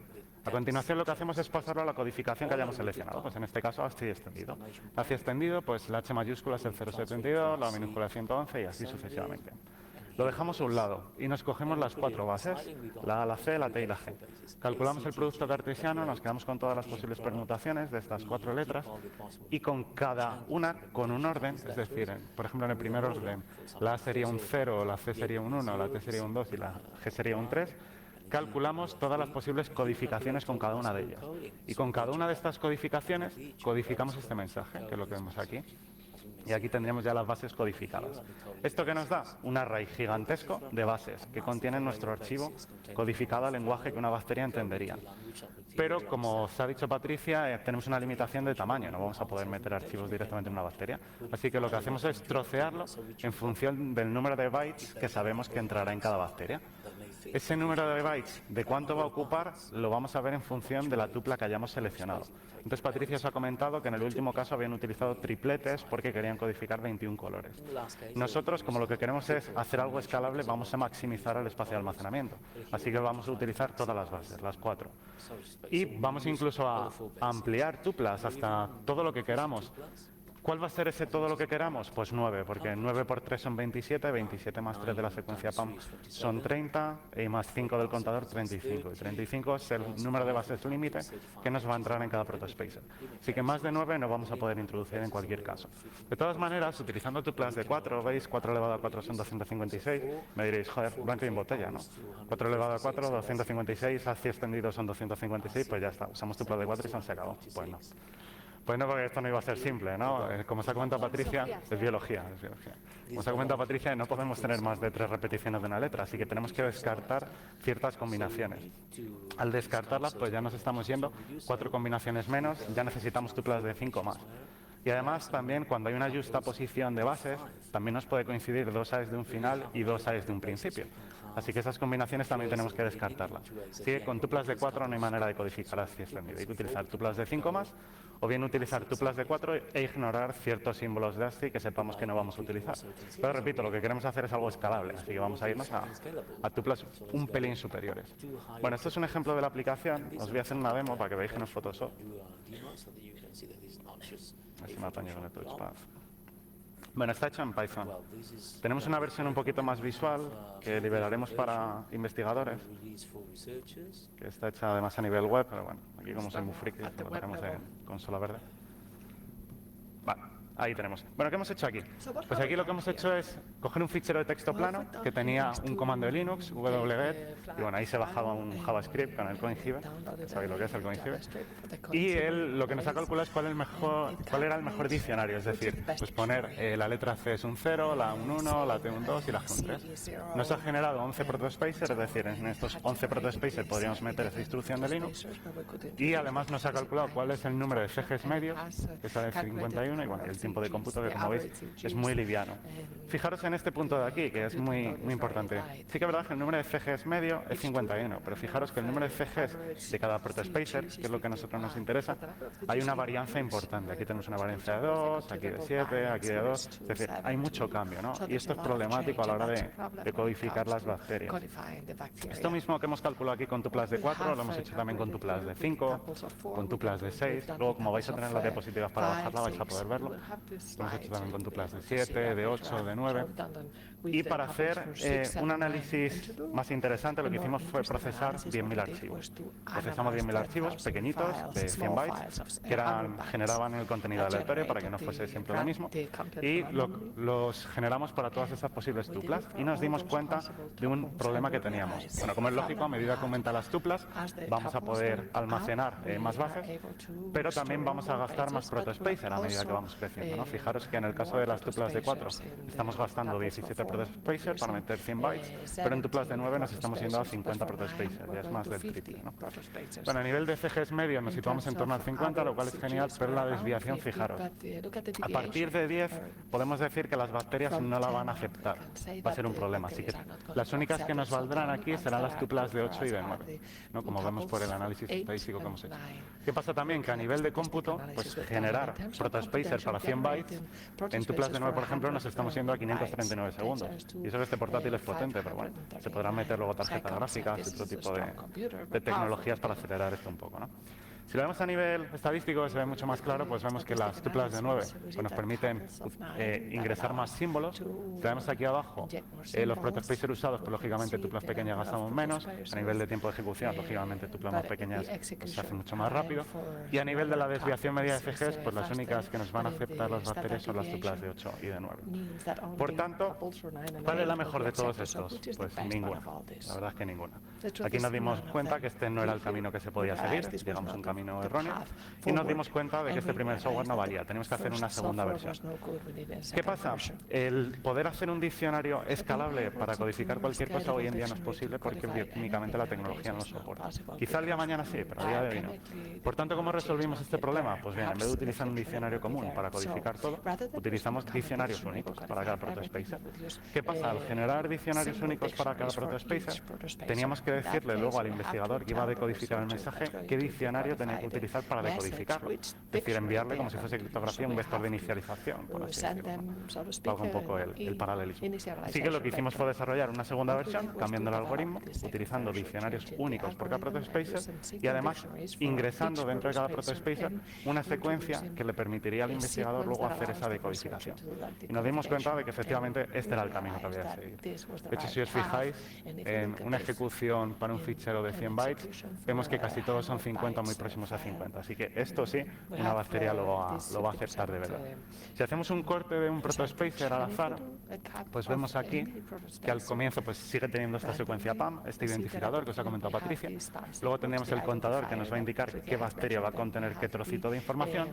A continuación lo que hacemos es pasarlo a la codificación que hayamos seleccionado, pues en este caso ASCII extendido. ASCII extendido, pues la H mayúscula es el 072, la minúscula es 111 y así sucesivamente. Lo dejamos a un lado y nos cogemos las 4 bases, la A, la C, la T y la G. Calculamos el producto cartesiano, nos quedamos con todas las posibles permutaciones de estas 4 letras y con cada una con un orden, es decir, por ejemplo en el primer orden la A sería un 0, la C sería un 1, la T sería un 2 y la G sería un 3, calculamos todas las posibles codificaciones con cada una de ellas. Y con cada una de estas codificaciones codificamos este mensaje, que es lo que vemos aquí. Y aquí tendríamos ya las bases codificadas. ¿Esto qué nos da? Un array gigantesco de bases que contienen nuestro archivo codificado al lenguaje que una bacteria entendería. Pero, como os ha dicho Patricia, tenemos una limitación de tamaño, no vamos a poder meter archivos directamente en una bacteria. Así que lo que hacemos es trocearlo en función del número de bytes que sabemos que entrará en cada bacteria. Ese número de bytes, de cuánto va a ocupar, lo vamos a ver en función de la tupla que hayamos seleccionado. Entonces, Patricia os ha comentado que en el último caso habían utilizado tripletes porque querían codificar 21 colores. Nosotros, como lo que queremos es hacer algo escalable, vamos a maximizar el espacio de almacenamiento. Así que vamos a utilizar todas las bases, las 4. Y vamos incluso a ampliar tuplas hasta todo lo que queramos. ¿Cuál va a ser ese todo lo que queramos? Pues 9, porque 9 por 3 son 27, 27 más 3 de la secuencia PAM son 30 y más 5 del contador 35. Y 35 es el número de bases límite que nos va a entrar en cada protospacer. Así que más de 9 no vamos a poder introducir en cualquier caso. De todas maneras, utilizando tuplas de 4, ¿veis? 4 elevado a 4 son 256. Me diréis, joder, blanco y en botella, ¿no? 4 elevado a 4, 256, ASCII extendido son 256, pues ya está. Usamos tuplas de 4 y se acabó. Pues no. Pues no, porque esto no iba a ser simple, ¿no? Como se ha comentado Patricia, es biología. Como se ha comentado Patricia, no podemos tener más de 3 repeticiones de una letra, así que tenemos que descartar ciertas combinaciones. Al descartarlas, pues ya nos estamos yendo 4 combinaciones menos, ya necesitamos tuplas de 5 más. Y además, también, cuando hay una justa posición de bases, también nos puede coincidir 2 A's de un final y 2 A's de un principio. Así que esas combinaciones también tenemos que descartarlas. Así que con tuplas de 4 no hay manera de codificar ASCII extendido. Hay que utilizar tuplas de 5 más, o bien utilizar tuplas de 4 e ignorar ciertos símbolos de ASCII que sepamos que no vamos a utilizar. Pero repito, lo que queremos hacer es algo escalable, así que vamos a irnos a tuplas un pelín superiores. Bueno, esto es un ejemplo de la aplicación. Os voy a hacer una demo para que veáis que no es Photoshop. Así me apaño con el touchpad. Bueno, está hecho en Python. Tenemos una versión un poquito más visual que liberaremos para investigadores, que está hecha además a nivel web, pero bueno, aquí como soy muy friki, lo tenemos en consola verde. Ahí tenemos. Bueno, ¿qué hemos hecho aquí? Pues aquí lo que hemos hecho es coger un fichero de texto plano que tenía un comando de Linux, wget, y bueno, ahí se bajaba un JavaScript con el Coinhive, sabéis lo que es el Coinhive, y él lo que nos ha calculado es cuál era el mejor diccionario, es decir, pues poner la letra C es un 0, la un 1, la T un 2 y la G un 3. Nos ha generado 11 protospacers, es decir, en estos 11 protospacers podríamos meter esa instrucción de Linux, y además nos ha calculado cuál es el número de CGs medios, que sale de 51, y bueno, el tiempo de cómputo, que como veis es muy liviano. Fijaros en este punto de aquí, que es muy importante. Sí que es verdad que el número de CGs medio es 51, pero fijaros que el número de CGs de cada protospacer, que es lo que a nosotros nos interesa, hay una varianza importante. Aquí tenemos una varianza de 2, aquí de 7, aquí de 2, es decir, hay mucho cambio, ¿no? Y esto es problemático a la hora de codificar las bacterias. Esto mismo que hemos calculado aquí con tuplas de 4, lo hemos hecho también con tuplas de 5, con tuplas de 6, luego como vais a tener las diapositivas para bajarla vais a poder verlo. Lo hemos hecho también con tuplas de 7, de 8, de 9. Y para hacer un análisis más interesante, lo que hicimos fue procesar 10.000 archivos. Procesamos 10.000 archivos pequeñitos de 100 bytes que generaban el contenido aleatorio para que no fuese siempre lo mismo. Y los generamos para todas esas posibles tuplas y nos dimos cuenta de un problema que teníamos. Bueno, como es lógico, a medida que aumentan las tuplas, vamos a poder almacenar más bases, pero también vamos a gastar más protospacer a medida que vamos creciendo, ¿no? Fijaros que en el caso de las tuplas de 4 estamos gastando 17 protospacer para meter 100 bytes, pero en tuplas de 9 nos estamos yendo a 50 protospacer, ya es más del triple, ¿no? Bueno, a nivel de CGs medio nos situamos en torno al 50, lo cual es genial, pero la desviación, fijaros, a partir de 10 podemos decir que las bacterias no la van a aceptar, va a ser un problema, así que las únicas que nos valdrán aquí serán las tuplas de 8 y de 9, ¿no? Como vemos por el análisis estadístico que hemos hecho. ¿Qué pasa también? Que a nivel de cómputo, pues generar protospacer para 100 bytes, en tuplas de 9, por ejemplo, nos estamos yendo a 539 segundos. Y eso que este portátil es potente, pero bueno, se podrán meter luego tarjetas gráficas y otro tipo de tecnologías para acelerar esto un poco, ¿no? Si lo vemos a nivel estadístico, se ve mucho más claro, pues vemos que las tuplas de 9 pues nos permiten ingresar más símbolos. Si lo vemos aquí abajo, los protospacers usados, pues lógicamente tuplas pequeñas gastamos menos. A nivel de tiempo de ejecución, lógicamente tuplas más pequeñas pues, se hacen mucho más rápido. Y a nivel de la desviación media de CGs, pues las únicas que nos van a aceptar las bacterias son las tuplas de 8 y de 9. Por tanto, ¿cuál es la mejor de todos estos? Pues ninguna. La verdad es que ninguna. Aquí nos dimos cuenta que este no era el camino que se podía seguir, llegamos a un camino erróneo, y nos dimos cuenta de que este primer software no valía, teníamos que hacer una segunda versión. ¿Qué pasa? El poder hacer un diccionario escalable para codificar cualquier cosa hoy en día no es posible porque bioquímicamente la tecnología no lo soporta. Quizá el día de mañana sí, pero a día de hoy no. Por tanto, ¿cómo resolvimos este problema? Pues bien, en vez de utilizar un diccionario común para codificar todo, utilizamos diccionarios únicos para cada protospacer. ¿Qué pasa? Al generar diccionarios únicos para cada protospacer, teníamos que decirle luego al investigador que iba a decodificar el mensaje qué diccionario tenía que utilizar para decodificarlo. Es decir, enviarle como si fuese criptografía un vector de inicialización, por así decirlo, ¿no? Para un poco el paralelismo. Así que lo que hicimos fue desarrollar una segunda versión, cambiando el algoritmo, utilizando diccionarios únicos por cada protospacer y además ingresando dentro de cada protospacer una secuencia que le permitiría al investigador luego hacer esa decodificación. Y nos dimos cuenta de que efectivamente este era el camino que había de seguir. De hecho, si os fijáis, en una ejecución para un fichero de 100 bytes, vemos que casi todos son 50 muy próximos a 50. Así que esto sí, una bacteria lo va a aceptar de verdad. Si hacemos un corte de un protospacer al azar, pues vemos aquí que al comienzo pues sigue teniendo esta secuencia PAM, este identificador que os ha comentado Patricia. Luego tendríamos el contador que nos va a indicar qué bacteria va a contener qué trocito de información.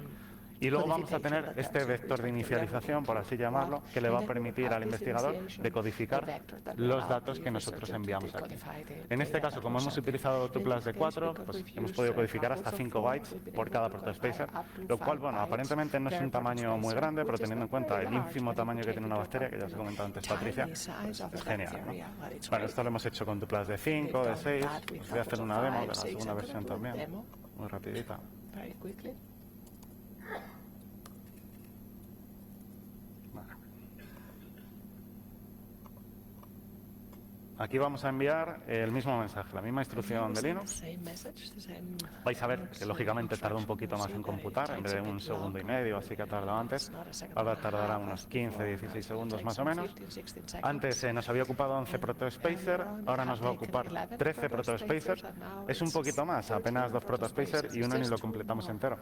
Y luego vamos a tener este vector de inicialización, por así llamarlo, que le va a permitir al investigador decodificar los datos que nosotros enviamos aquí. En este caso, como hemos utilizado tuplas de 4, pues hemos podido codificar hasta 5 bytes por cada protospacer, lo cual, bueno, aparentemente no es un tamaño muy grande, pero teniendo en cuenta el ínfimo tamaño que tiene una bacteria, que ya os he comentado antes Patricia, pues es genial, ¿no? Bueno, esto lo hemos hecho con tuplas de 5, de 6, os voy a hacer una demo de la segunda versión también, muy rapidita. Aquí vamos a enviar el mismo mensaje, la misma instrucción de Linux. Vais a ver que lógicamente tarda un poquito más en computar, en vez de 1 segundo y medio, así que ha tardado antes. Ahora tardará unos 15-16 segundos más o menos. Antes nos había ocupado 11 protospacer, ahora nos va a ocupar 13 protospacer. Es un poquito más, apenas 2 protospacer y uno ni lo completamos entero.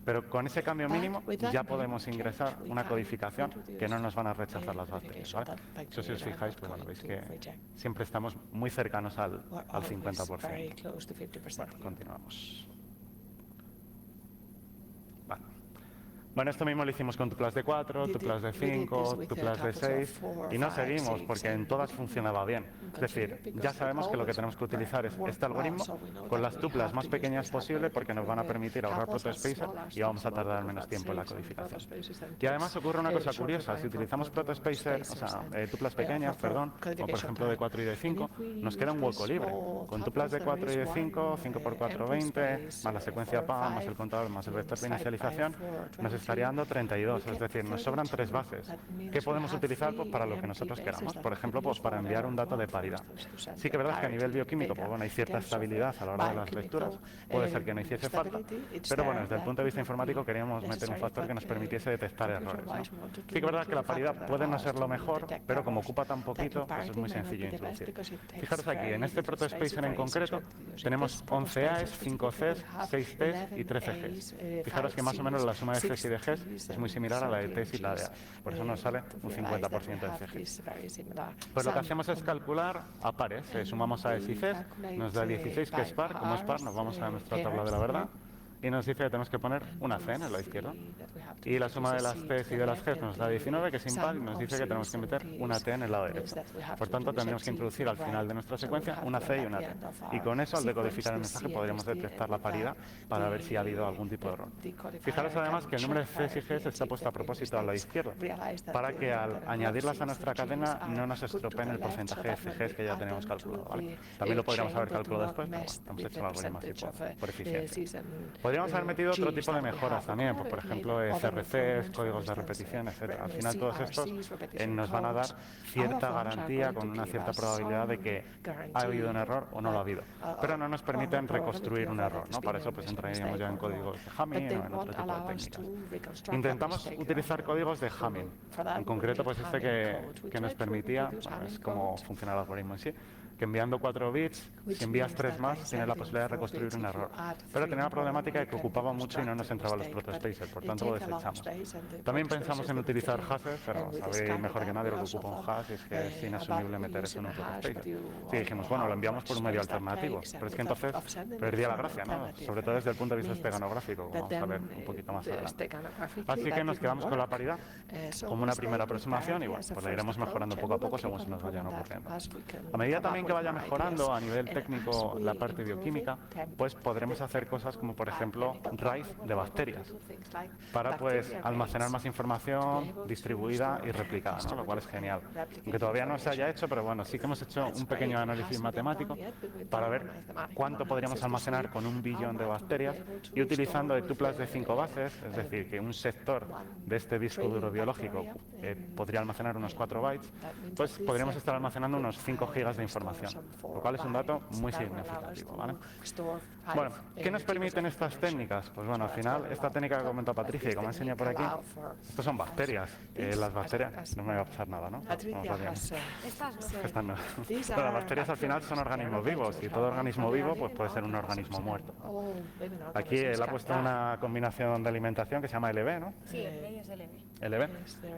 Pero con ese cambio mínimo ya podemos ingresar una codificación que no nos van a rechazar las bacterias, ¿vale? Eso, si os fijáis, pues bueno, veis que siempre estamos muy cercanos al 50%. Bueno, continuamos. Vale. Bueno, esto mismo lo hicimos con tuplas de 4, tuplas de 5, tuplas de 6 y no seguimos porque en todas funcionaba bien. Es decir, ya sabemos que lo que tenemos que utilizar es este algoritmo con las tuplas más pequeñas posible porque nos van a permitir ahorrar protospacer y vamos a tardar menos tiempo en la codificación. Y además ocurre una cosa curiosa, si utilizamos protospacer, o sea, tuplas pequeñas, perdón, o por ejemplo de 4 y de 5, nos queda un hueco libre. Con tuplas de 4 y de 5, 5 por 4, 20, más la secuencia PAM, más el contador, más el vector de inicialización, nos estaría dando 32, es decir, nos sobran 3 bases. ¿Qué podemos utilizar? Pues para lo que nosotros queramos. Por ejemplo, pues para enviar un dato de paridad. Sí que es verdad que a nivel bioquímico, pues bueno, hay cierta estabilidad a la hora de las lecturas. Puede ser que no hiciese falta, pero bueno, desde el punto de vista informático queríamos meter un factor que nos permitiese detectar errores, ¿no? Sí que es verdad que la paridad puede no ser lo mejor, pero como ocupa tan poquito, pues es muy sencillo introducir. Fijaros aquí, en este protospacer en concreto, tenemos 11 A's, 5 C's, 6 T's y 13 G's. Fijaros que más o menos la suma de C's y de G's es muy similar a la de T's y la de A. Por eso nos sale un 50% de CG. Pues lo que hacemos es calcular a pares. Sumamos A's y C's, nos da 16, que es par. Como es par, nos vamos a nuestra tabla de la verdad. Y nos dice que tenemos que poner una C en el lado izquierdo. Y la suma de las T's y de las G's nos da 19, que es impar, y nos dice que tenemos que meter una T en el lado derecho. Por tanto, tendremos que introducir al final de nuestra secuencia una C y una T. Y con eso, al decodificar el mensaje, podríamos detectar la paridad para ver si ha habido algún tipo de error. Fijaros además que el número de C's y G's está puesto a propósito al lado izquierdo, para que al añadirlas a nuestra cadena no nos estropeen el porcentaje de CGs que ya tenemos calculado, ¿vale? También lo podríamos haber calculado después, pero bueno, hemos hecho el algoritmo así por eficiencia. Podríamos haber metido otro tipo de mejoras también, pues, por ejemplo, CRCs, códigos de repetición, etc. Al final todos estos nos van a dar cierta garantía con una cierta probabilidad de que ha habido un error o no lo ha habido. Pero no nos permiten reconstruir un error, ¿no? Para eso pues entraríamos ya en códigos de Hamming o en otro tipo de técnicas. Intentamos utilizar códigos de Hamming. En concreto, pues este que nos permitía, bueno, es cómo funciona el algoritmo en sí, que enviando 4 bits, si envías 3 más, tienes la posibilidad de reconstruir un error. Pero tenía la problemática de que ocupaba mucho y no nos entraba los protospacers, por tanto lo desechamos. También pensamos en utilizar hashes, pero sabéis mejor que nadie lo que ocupa un hash, es que es inasumible meter eso en un protospacer. Sí, dijimos, bueno, lo enviamos por un medio alternativo, pero es que entonces perdía la gracia, ¿no? Sobre todo desde el punto de vista esteganográfico, como vamos a ver un poquito más adelante. Así que nos quedamos con la paridad como una primera aproximación y bueno, pues la iremos mejorando poco a poco según se nos vayan ocurriendo. A medida también que vaya mejorando a nivel técnico la parte bioquímica, pues podremos hacer cosas como por ejemplo RAID de bacterias para pues almacenar más información distribuida y replicada, ¿no? Lo cual es genial. Aunque todavía no se haya hecho, pero bueno, sí que hemos hecho un pequeño análisis matemático para ver cuánto podríamos almacenar con 1 billón de bacterias y utilizando de tuplas de 5 bases, es decir, que un sector de este disco duro biológico podría almacenar unos 4 bytes, pues podríamos estar almacenando unos 5 gigas de información, lo cual es un dato muy significativo, ¿vale? Bueno, ¿qué nos permiten estas técnicas? Pues bueno, al final, esta técnica que comentó Patricia y como enseña por aquí, estos son bacterias. Las bacterias, no me va a pasar nada, ¿no? Estas no. Pero las bacterias al final son organismos vivos y todo organismo vivo pues puede ser un organismo muerto. Aquí él ha puesto una combinación de alimentación que se llama LB, ¿no? Sí, es LB. LB,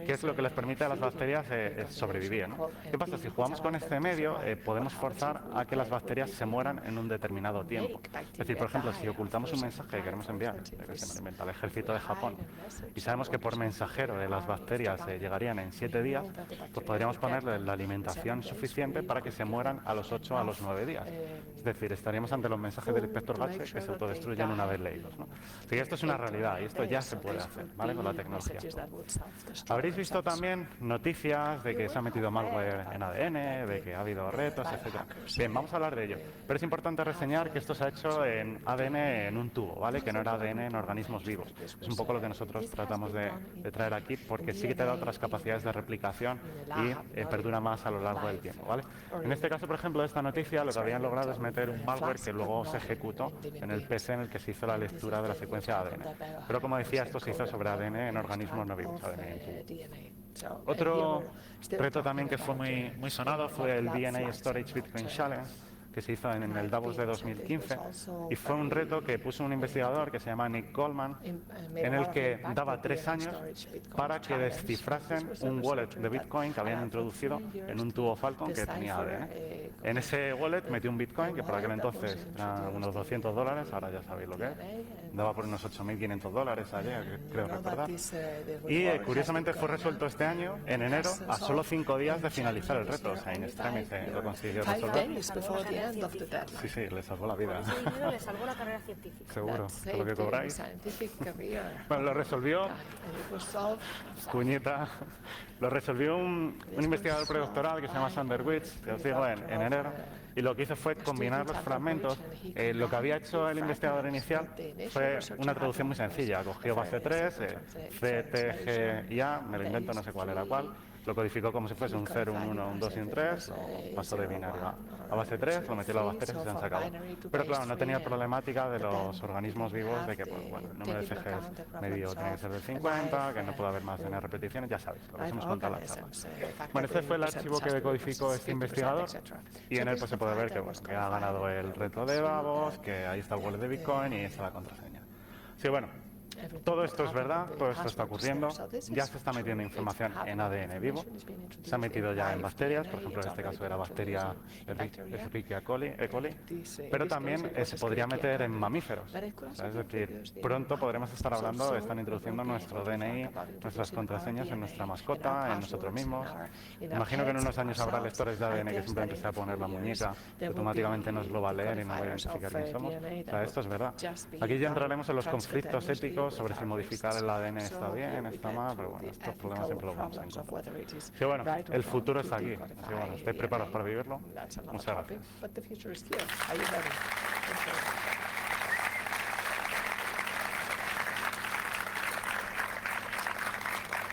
que es lo que les permite a las bacterias sobrevivir, ¿no? ¿Qué pasa? Si jugamos con este medio, podemos forzar a que las bacterias se mueran en un determinado tiempo. Es decir, por ejemplo, si ocultamos un mensaje que queremos enviar, que se me inventa el ejército de Japón, y sabemos que por mensajero de las bacterias llegarían en 7 días, pues podríamos ponerle la alimentación suficiente para que se mueran a los 8 a los 9 días. Es decir, estaríamos ante los mensajes del inspector Gadget que se autodestruyen una vez leídos, ¿no? Así que esto es una realidad y esto ya se puede hacer, ¿vale? Con la tecnología. Habréis visto también noticias de que se ha metido malware en ADN, de que ha habido retos, etc. Bien, vamos a hablar de ello. Pero es importante reseñar que esto se ha hecho en ADN en un tubo, ¿vale? Que no era ADN en organismos vivos. Es un poco lo que nosotros tratamos de traer aquí, porque sí que te da otras capacidades de replicación y perdura más a lo largo del tiempo, ¿vale? En este caso, por ejemplo, de esta noticia, lo que habían logrado es meter un malware que luego se ejecutó en el PC en el que se hizo la lectura de la secuencia de ADN. Pero como decía, esto se hizo sobre ADN en organismos no vivos, ADN en tubo. Otro reto también que fue muy sonado fue el DNA Storage Bitcoin Challenge, que se hizo en el Davos de 2015, y fue un reto que puso un investigador que se llama Nick Goldman, en el que daba 3 años para que descifrasen un wallet de Bitcoin que habían introducido en un tubo Falcon que tenía ADN. En ese wallet metió un Bitcoin que por aquel entonces era unos $200, ahora ya sabéis lo que es, daba por unos $8.500 ayer, creo recordar. Y curiosamente fue resuelto este año, en enero, a solo 5 días de finalizar el reto. O sea, in extremis lo consiguió resolver. Sí, sí, le salvó la vida. Ese dinero le salvó la carrera científica. Seguro, con lo que cobráis. Bueno, lo resolvió, cuñita, lo resolvió un investigador predoctoral que se llama Sander Witz, que os digo, en enero. Y lo que hizo fue combinar los fragmentos. Lo que había hecho el investigador inicial fue una traducción muy sencilla. Cogió base 3, C, T, G y A, me lo invento, no sé cuál era cuál. Lo codificó como si fuese un 0, un 1, un 2 y un 3, lo pasó de binario a base 3, lo metió en las bacterias y se han sacado. Pero claro, no tenía problemática de los organismos vivos, de que pues, bueno, el número de CGs medio tiene que ser del 50, que no puede haber más de N repeticiones, ya sabéis, lo que os hemos contado en la charla. Bueno, este fue el archivo que decodificó este investigador, y en él pues se puede ver que, bueno, que ha ganado el reto de Davos, que ahí está el wallet de Bitcoin y está la contraseña. Sí, bueno. Todo esto es verdad, todo esto está ocurriendo, ya se está metiendo información en ADN vivo, se ha metido ya en bacterias, por ejemplo en este caso era bacteria Escherichia coli, pero también se podría meter en mamíferos, o sea, es decir, pronto podremos estar hablando, están introduciendo nuestro DNI, nuestras contraseñas en nuestra mascota, en nosotros mismos. Imagino que en unos años habrá lectores de ADN que simplemente se va a poner la muñeca, que automáticamente nos lo va a leer y nos va a identificar quién somos. O sea, esto es verdad. Aquí ya entraremos en los conflictos éticos sobre si modificar el ADN está bien, está mal, pero bueno, estos problemas siempre los vamos a encontrar. Sí, bueno, el futuro está aquí, así que bueno, ¿estáis preparados para vivirlo? Muchas gracias.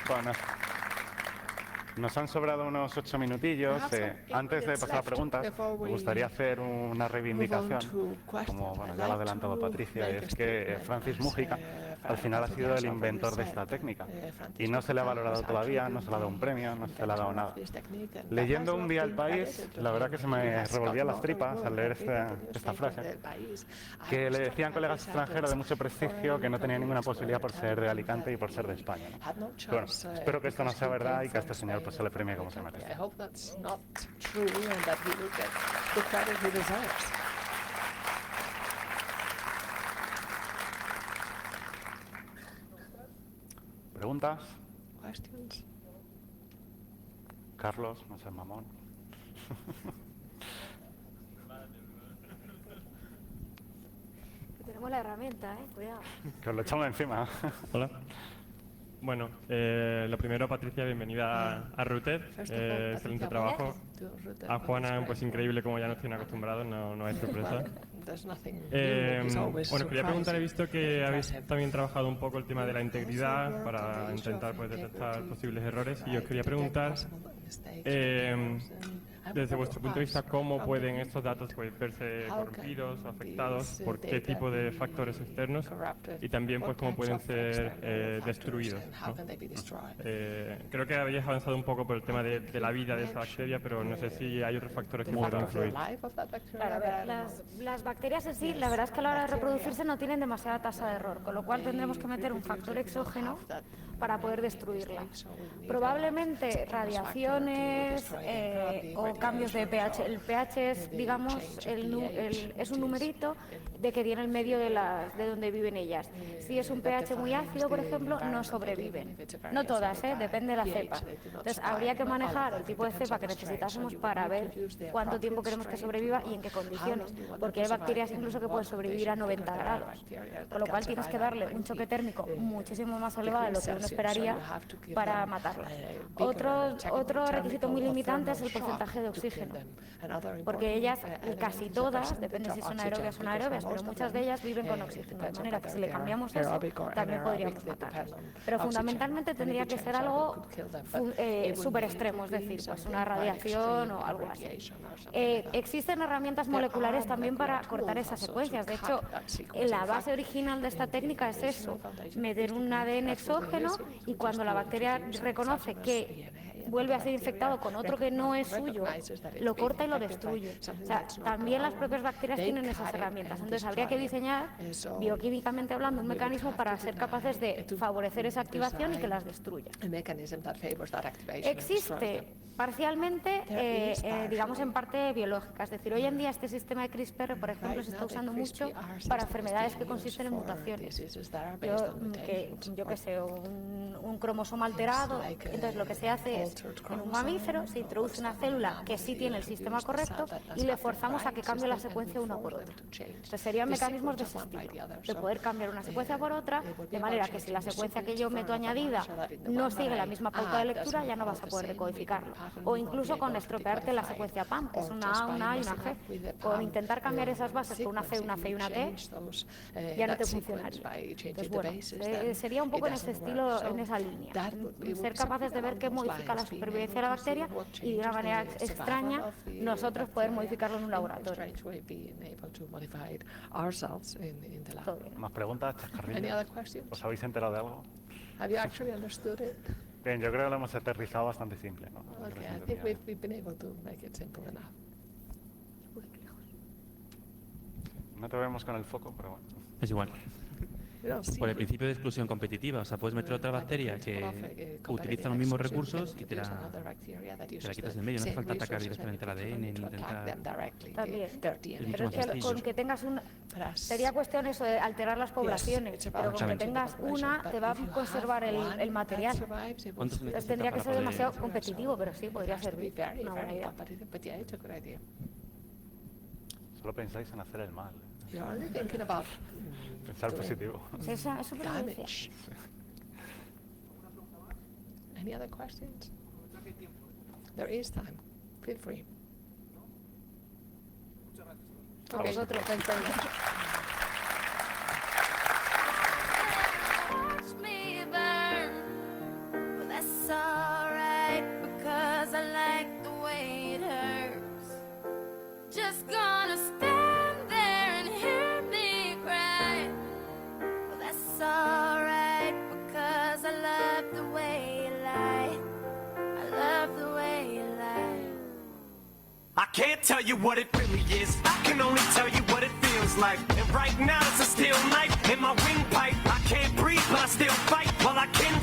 Bueno, nos han sobrado unos 8 minutillos. Antes de pasar a preguntas, me gustaría hacer una reivindicación, como bueno, ya lo ha adelantado Patricia, y es que Francis Múgica al final ha sido el inventor de esta técnica y no se le ha valorado todavía, no se le ha dado un premio, no se le ha dado nada. Leyendo un día El País, la verdad que se me revolvían las tripas al leer esta frase, que le decían colegas extranjeros de mucho prestigio que no tenían ninguna posibilidad por ser de Alicante y por ser de España, ¿no? Bueno, espero que esto no sea verdad y que a este señor pues se le premie como se merece. ¿Preguntas? Carlos, no seas mamón. Tenemos la herramienta, cuidado. Que os lo echamos encima. Hola. Bueno, lo primero, Patricia, bienvenida a Routed. Excelente trabajo. A Juana, pues increíble, como ya nos tiene acostumbrados, no es sorpresa. Bueno, quería preguntar, he visto que habéis también trabajado un poco el tema de la integridad para intentar pues, detectar posibles errores, y os quería preguntar, desde vuestro punto de vista, ¿cómo pueden estos datos pues, verse corrompidos o afectados? ¿Por qué tipo de factores externos? Y también, pues, cómo pueden ser destruidos, ¿no? Creo que habéis avanzado un poco por el tema de la vida de esa bacteria, pero no sé si hay otros factores que puedan influir. Claro, a ver, las bacterias en sí, la verdad es que a la hora de reproducirse no tienen demasiada tasa de error, con lo cual tendremos que meter un factor exógeno para poder destruirla. Probablemente radiaciones o cambios de pH. El pH es, digamos, es un numerito de que tiene el medio de donde viven ellas. Si es un pH muy ácido, por ejemplo, no sobreviven. No todas, depende de la cepa. Entonces, habría que manejar el tipo de cepa que necesitásemos para ver cuánto tiempo queremos que sobreviva y en qué condiciones. Porque hay bacterias incluso que pueden sobrevivir a 90 grados. Con lo cual, tienes que darle un choque térmico muchísimo más elevado de lo que uno esperaría para matarla. Otro requisito muy limitante es el porcentaje de oxígeno. Porque ellas, casi todas, depende si son aerobias o no aerobias, pero muchas de ellas viven con oxígeno, de manera que si le cambiamos eso, también podríamos matarlas. Pero fundamentalmente tendría que ser algo súper extremo, es decir, pues una radiación o algo así. Existen herramientas moleculares también para cortar esas secuencias. De hecho, la base original de esta técnica es eso, meter un ADN exógeno, y cuando la bacteria reconoce que vuelve a ser infectado con otro que no es suyo, lo corta y lo destruye. O sea, también las propias bacterias tienen esas herramientas. Entonces habría que diseñar, bioquímicamente hablando, un mecanismo para ser capaces de favorecer esa activación y que las destruya. Existe parcialmente, digamos, en parte biológica. Es decir, hoy en día este sistema de CRISPR, por ejemplo, se está usando mucho para enfermedades que consisten en mutaciones. Yo qué sé, un cromosoma alterado. Entonces lo que se hace es, en un mamífero se introduce una célula que sí tiene el sistema correcto y le forzamos a que cambie la secuencia una por otra. Entonces serían mecanismos de ese estilo, de poder cambiar una secuencia por otra, de manera que si la secuencia que yo meto añadida no sigue la misma pauta de lectura, ya no vas a poder decodificarlo. O incluso con estropearte la secuencia PAM, que es una A, una A y una G. Con intentar cambiar esas bases por una C, una C y una T, ya no te funcionaría. Entonces, bueno, sería un poco en ese estilo, en esa línea. Ser capaces de ver qué modifica la supervivencia de la bacteria y de una manera extraña nosotros poder modificarlo en un laboratorio. ¿Más preguntas, chascarrillos? ¿Os habéis enterado de algo? Bien, yo creo que lo hemos aterrizado bastante simple, ¿no? No te vemos con el foco, pero bueno. Es igual. Por el principio de exclusión competitiva, o sea, puedes meter otra bacteria que utiliza los mismos recursos y te la quitas del medio, no hace falta atacar directamente al ADN ni intentar... También, pero es que con que tengas una... Sería cuestión eso de alterar las poblaciones, pero con que tengas una te va a conservar el material. Entonces tendría que ser demasiado competitivo, pero sí, podría servir. Una buena idea. Solo pensáis en hacer el mal. Pensar positivo. Eso me decía. Any other questions? There is time. Feel free. A vosotros. Watch me burn, but that's alright because I like the way it hurts. Just gonna stand there and hear me cry, but that's alright because I love the way you lie. I love the way you lie. I can't tell you what it really is. I can only tell you what it feels like. And right now it's a steel knife in my windpipe. I can't breathe, but I still fight while I can.